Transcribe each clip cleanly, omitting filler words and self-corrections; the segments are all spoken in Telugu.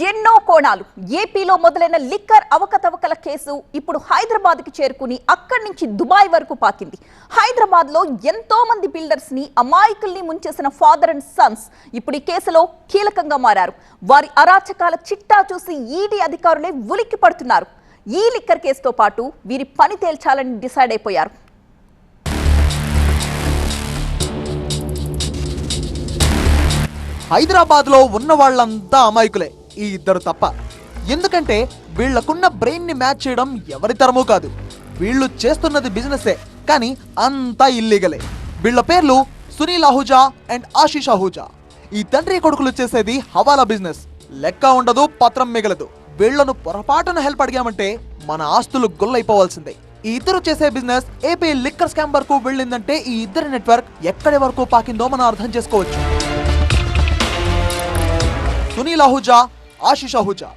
ఎన్నో కోణాలు. ఏపీలో మొదలైన లిక్కర్ అవకతవకల కేసు ఇప్పుడు హైదరాబాద్కి చేరుకుని అక్కడి నుంచి దుబాయ్ వరకు పాకింది. హైదరాబాద్లో ఎంతో మంది బిల్డర్స్ ని అమాయకుల్ని ముంచేసిన ఫాదర్ అండ్ సన్స్ ఇప్పుడు ఈ కేసులో కీలకంగా మారారు. వారి అరాచకాల చిట్టా చూసి ఈడీ అధికారులే ఉలిక్కి పడుతున్నారు. ఈ లిక్కర్ కేసుతో పాటు వీరి పని తేల్చాలని డిసైడ్ అయిపోయారు. హైదరాబాద్లో ఉన్న వాళ్ళంతా అమాయకులే, ఈ ఇద్దరు తప్ప. ఎందుకంటే వీళ్లకున్న బ్రెయిన్ ని మ్యాచ్ చేయడం ఎవరి తరమూ కాదు. వీళ్ళు చేస్తున్నది బిజినెసే, కానీ అంతా ఇల్లీగలే. వీళ్ల పేర్లు సునీల్ అహూజా అండ్ ఆశీష్ అహూజా. ఈ తండ్రి కొడుకులు చేసేది హవాలా బిజినెస్. లెక్క ఉండదు, పత్రం మిగలదు. వీళ్లను పొరపాటున హెల్ప్ అడిగామంటే మన ఆస్తులు గుల్లైపోవాల్సిందే. ఈ ఇద్దరు చేసే బిజినెస్ ఏపీ లిక్కర్ స్కామ్ వరకు వెళ్ళిందంటే ఈ ఇద్దరి నెట్వర్క్ ఎక్కడి వరకు పాకిందో మనం అర్థం చేసుకోవచ్చు. సునీల్ అహూజా, ఆశీష్ అహూజా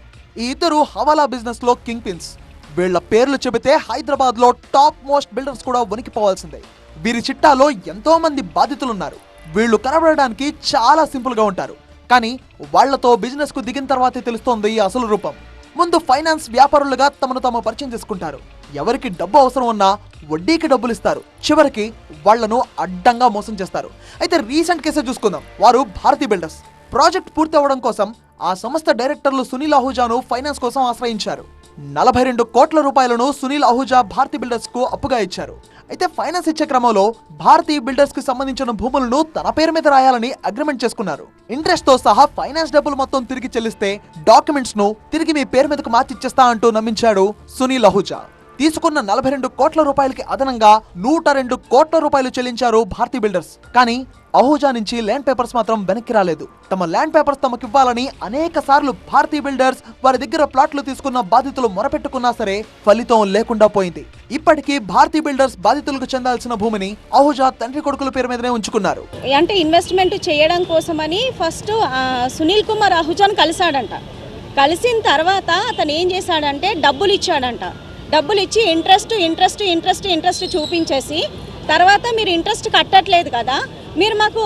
ఈ ఇద్దరు హవాలా బిజినెస్ లో కింగ్ పిన్స్. వీళ్ల పేర్లు చెబితే హైదరాబాద్ లో టాప్ మోస్ట్ బిల్డర్స్ కూడా వణికిపోవాల్సిందే. వీరి చిట్టాలో ఎంతో మంది బాధితులున్నారు. వీళ్ళు కనబడడానికి చాలా సింపుల్ గా ఉంటారు, కానీ వాళ్లతో బిజినెస్ కు దిగిన తర్వాతే తెలుస్తోంది ఈ అసలు రూపం. ముందు ఫైనాన్స్ వ్యాపారులుగా తమను తాము పరిచయం చేసుకుంటారు. ఎవరికి డబ్బు అవసరం ఉన్నా వడ్డీకి డబ్బులు ఇస్తారు. చివరికి వాళ్లను అడ్డంగా మోసం చేస్తారు. అయితే రీసెంట్ కేసే చూసుకుందాం. వారు భారతీ బిల్డర్స్. ప్రాజెక్ట్ పూర్తి అవ్వడం కోసం ఆ సంస్థ డైరెక్టర్లు సునీల్ అహూజాను ఫైనాన్స్ కోసం ఆశ్రయించారు. 42 కోట్ల రూపాయలను సునీల్ అహూజా భారతీ బిల్డర్స్ కు అప్పుగా ఇచ్చారు. అయితే ఫైనాన్స్ ఇచ్చే క్రమంలో భారతీ బిల్డర్స్ కి సంబంధించిన భూములను తన పేరు మీద రాయాలని అగ్రిమెంట్ చేసుకున్నారు. ఇంట్రెస్ట్ తో సహా ఫైనాన్స్ డబ్బులు మొత్తం తిరిగి చెల్లిస్తే డాక్యుమెంట్స్ ను తిరిగి మీ పేరు మీదకు మార్చిచ్చేస్తా అంటూ నమ్మించాడు సునీల్ అహూజా. తీసుకున్న 42 కోట్ల రూపాయలకి అదనంగా 102 కోట్ల రూపాయలు చెల్లించారు భారతీ బిల్డర్స్. కానీ అహూజా నుంచి ల్యాండ్ పేపర్స్ మాత్రం వెనక్కి రాలేదు. తమ ల్యాండ్ పేపర్స్ తమకివ్వాలని అనేక సార్లు భారతీ బిల్డర్స్ వారి దగ్గర ప్లాట్లు తీసుకున్న బాధితులు మొరపెట్టుకున్నా సరే ఫలితం లేకుండా పోయింది. ఇప్పటికీ భారతీ బిల్డర్స్ బాధితులకు చెందాల్సిన భూమిని అహూజా తండ్రి కొడుకుల పేరు మీదనే ఉంచుకున్నారు. అంటే ఇన్వెస్ట్మెంట్ చేయడం కోసమని ఫస్ట్ సునీల్ కుమార్ అహూజాను కలిశాడంట. కలిసిన తర్వాత అతను ఏం చేశాడంటే డబ్బులు ఇచ్చాడంట. డబ్బులు ఇచ్చి ఇంట్రెస్ట్ చూపించేసి తర్వాత మీరు ఇంట్రెస్ట్ కట్టట్లేదు కదా, మీరు మాకు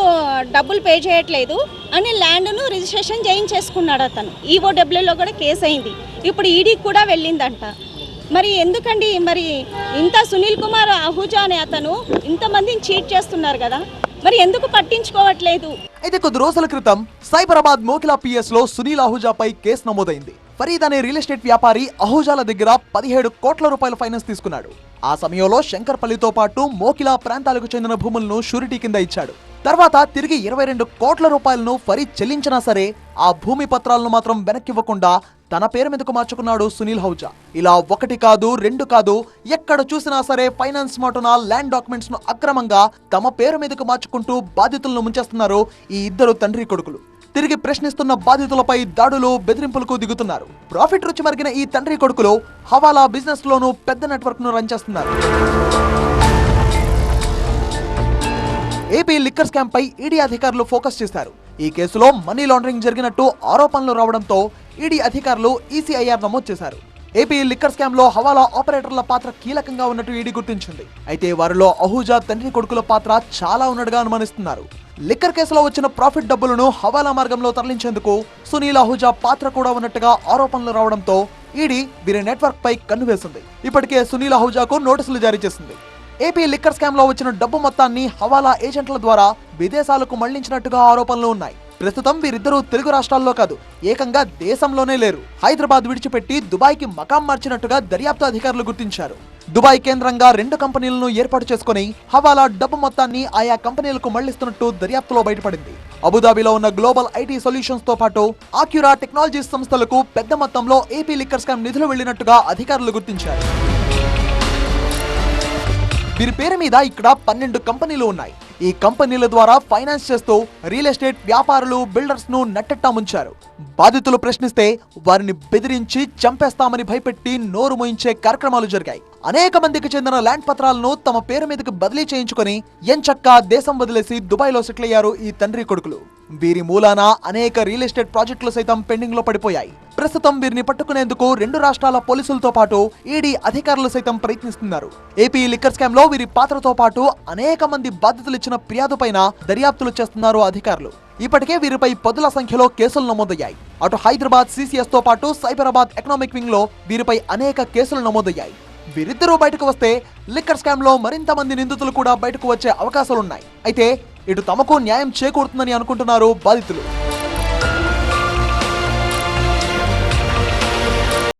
డబ్బులు పే చేయట్లేదు అని ల్యాండ్ను రిజిస్ట్రేషన్ చేయించేసుకున్నాడు అతను. ఈఓడబ్ల్యూలో కూడా కేసు అయింది. ఇప్పుడు ఈడీకి కూడా వెళ్ళిందంట. మరి ఎందుకండి మరి ఇంత సునీల్ కుమార్ అహూజా అనే అతను ఇంతమందిని చీట్ చేస్తున్నారు కదా, మరి ఎందుకు పట్టించుకోవట్లేదు? అయితే కొద్ది రోజుల క్రితం సైబరాబాద్ మోకిలా పిఎస్ లో సునీల్ అహూజాపై కేసు నమోదైంది. ఫరీద్ అనే రియల్ ఎస్టేట్ వ్యాపారి అహూజాల దగ్గర 17 కోట్ల రూపాయల ఫైనాన్స్ తీసుకున్నాడు. ఆ సమయంలో శంకర్పల్లితో పాటు మోకిలా ప్రాంతాలకు చెందిన భూములను షూరిటీ కింద ఇచ్చాడు. తర్వాత తిరిగి 22 కోట్ల రూపాయలను ఫరీద్ చెల్లించినా సరే ఆ భూమి పత్రాలను మాత్రం వెనక్కివ్వకుండా తన పేరు మీదకు మార్చుకున్నాడు సునీల్ అహూజా. ఇలా 1 కాదు 2 కాదు, ఎక్కడ చూసినా సరే ఫైనాన్స్ మాటున ల్యాండ్ డాక్యుమెంట్స్ ను అక్రమంగా తమ పేరు మీదకు మార్చుకుంటూ బాధితులను ముంచేస్తున్నారు ఈ ఇద్దరు తండ్రి కొడుకులు. తిరిగి ప్రశ్నిస్తున్న బాధితులపై దాడులు, బెదిరింపులకు దిగుతున్నారు. ప్రాఫిట్ రుచి మరిగిన ఈ తండ్రి కొడుకులు హవాలా బిజినెస్ లోనూ పెద్ద నెట్వర్క్ ను రన్ చేస్తున్నారు. ఏపీ లిక్కర్ స్కామ్ పై ఈడీ అధికారులు ఫోకస్ చేశారు. ఈ కేసులో మనీ లాండరింగ్ జరిగినట్టు ఆరోపణలు రావడంతో ఈడీ అధికారులు ఈసీఐఆర్ నమోదు చేశారు. ఏపీ లిక్కర్ స్కామ్ లో హవాలా ఆపరేటర్ల పాత్ర కీలకంగా ఉన్నట్టు ఈడీ గుర్తించింది. అయితే వారిలో అహూజా తండ్రి కొడుకుల పాత్ర చాలా ఉన్నట్టుగా అనుమానిస్తున్నారు. లిక్కర్ కేసులో వచ్చిన ప్రాఫిట్ డబ్బులను హవాలా మార్గంలో తరలించేందుకు సునీల్ అహూజా పాత్ర కూడా ఉన్నట్టుగా ఆరోపణలు రావడంతో ఈడీ వీరి నెట్వర్క్ పై కన్ను వేసింది. ఇప్పటికే సునీల్ అహూజాకు నోటీసులు జారీ చేసింది. ఏపీ లిక్కర్ స్కామ్ లో వచ్చిన డబ్బు మొత్తాన్ని హవాలా ఏజెంట్ల ద్వారా విదేశాలకు మళ్లించినట్టుగా ఆరోపణలు ఉన్నాయి. ప్రస్తుతం వీరిద్దరూ తెలుగు రాష్ట్రాల్లో కాదు, ఏకంగా దేశంలోనే లేరు. హైదరాబాద్ విడిచిపెట్టి దుబాయ్ కి మకాం మార్చినట్టుగా దర్యాప్తు అధికారులు గుర్తించారు. దుబాయ్ కేంద్రంగా 2 కంపెనీలను ఏర్పాటు చేసుకుని హవాలా డబ్బు మొత్తాన్ని ఆయా కంపెనీలకు మళ్లిస్తున్నట్టు దర్యాప్తులో బయటపడింది. అబుదాబిలో ఉన్న గ్లోబల్ ఐటీ సొల్యూషన్స్ తో పాటు ఆక్యురా టెక్నాలజీస్ సంస్థలకు పెద్ద మొత్తంలో ఏపీ లిక్కర్ స్కామ్ నిధులు వెళ్లినట్టుగా అధికారులు గుర్తించారు. వీరి పేరు మీద ఇక్కడ 12 కంపెనీలు ఉన్నాయి. ఈ కంపెనీల ద్వారా ఫైనాన్స్ చేస్తూ రియల్ ఎస్టేట్ వ్యాపారులు, బిల్డర్స్ ను నట్టెట్టా ముంచారు. బాధితులు ప్రశ్నిస్తే వారిని బెదిరించి చంపేస్తామని భయపెట్టి నోరు మోయించే కార్యక్రమాలు జరిగాయి. అనేక మందికి చెందిన ల్యాండ్ పత్రాలను తమ పేరు మీదకి బదిలీ చేయించుకుని ఎంచక్కా దేశం వదిలేసి దుబాయ్లో సెటిల్ అయ్యారు ఈ తండ్రి కొడుకులు. వీరి మూలాన అనేక రియల్ ఎస్టేట్ ప్రాజెక్టులు సైతం పెండింగ్ లో పడిపోయాయి. ప్రస్తుతం వీరిని పట్టుకునేందుకు 2 రాష్ట్రాల పోలీసులతో పాటు ఈడీ అధికారులు సైతం ప్రయత్నిస్తున్నారు. ఏపీ లిక్కర్ స్కామ్ లో వీరి పాత్రతో పాటు అనేక మంది బాధితులు ఇచ్చిన ఫిర్యాదుపైన దర్యాప్తులు చేస్తున్నారు అధికారులు. ఇప్పటికే వీరిపై పదుల సంఖ్యలో కేసులు నమోదయ్యాయి. అటు హైదరాబాద్ CCS తో పాటు సైబరాబాద్ ఎకనామిక్ వింగ్ లో వీరిపై అనేక కేసులు నమోదయ్యాయి. వీరిద్దరూ బయటకు వస్తే లిక్కర్ స్కామ్ లో మరింత మంది నిందితులు కూడా బయటకు వచ్చే అవకాశాలున్నాయి. అయితే ఇటు తమకు న్యాయం చేకూరుతుందని అనుకుంటున్నారు బాధితులు.